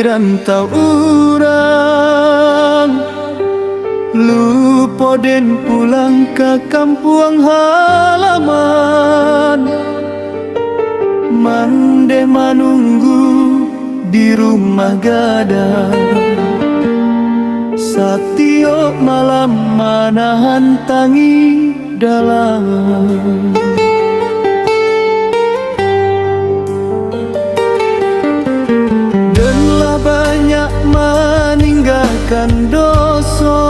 rantau urang, lupa den pulang ke kampung halaman. Mande menunggu di rumah gadang, setiap malam manahan tangi dalam. Denlah banyak meninggalkan dosa,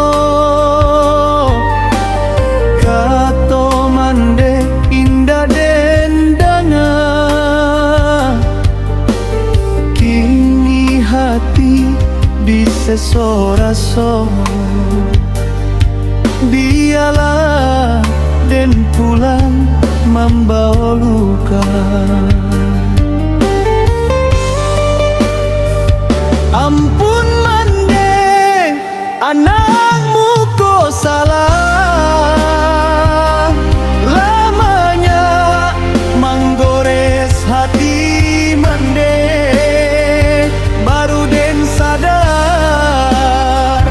kato mande indah dendana. Kini hati disesora-sora, biarlah den pulang membawa luka. Ampun mande, anakmu kok salah. Lamanya menggores hati mande, baru den sadar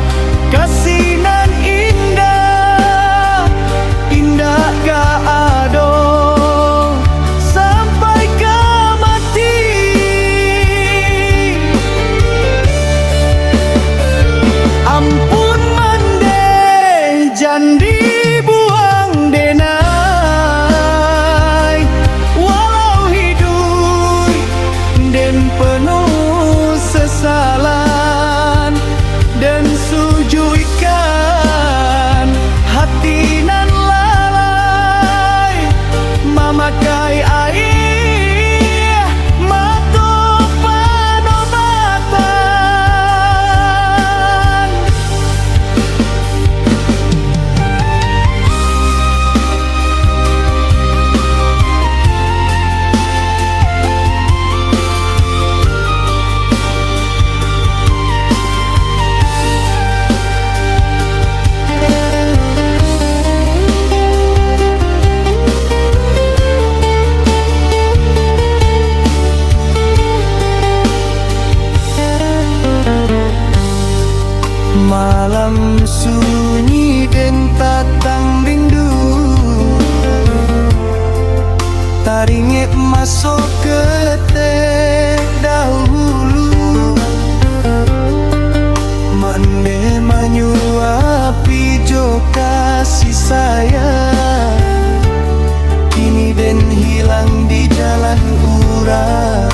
kasinan indah, indah gak ada sampai ke mati. Ampun mande, jandi buang denai, walau hidup den penuh sesalan, dan sujuikan hati nan lalai memakai air mata penobatan. Malam sunyi dan tatang rindu, taringnya masuk ke teh dahulu. Mande menyuapi jo kasih sayang, kini den hilang di jalan urang.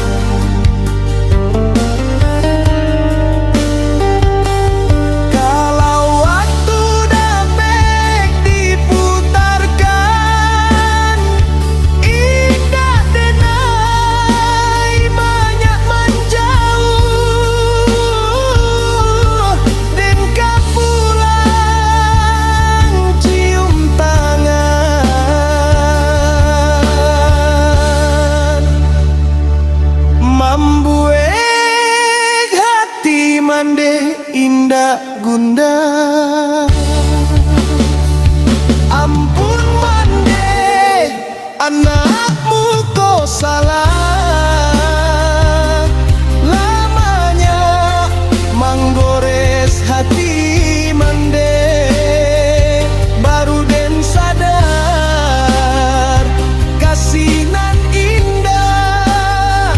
Membuat hati mande indah gundah. Ampun mande, anakmu kok salah. Lamanya menggores hati mande, baru den sadar kasinan indah,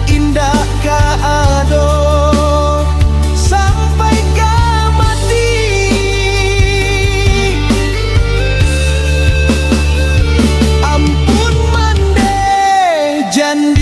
indah gak ada sampai ke mati. Ampun mande, janda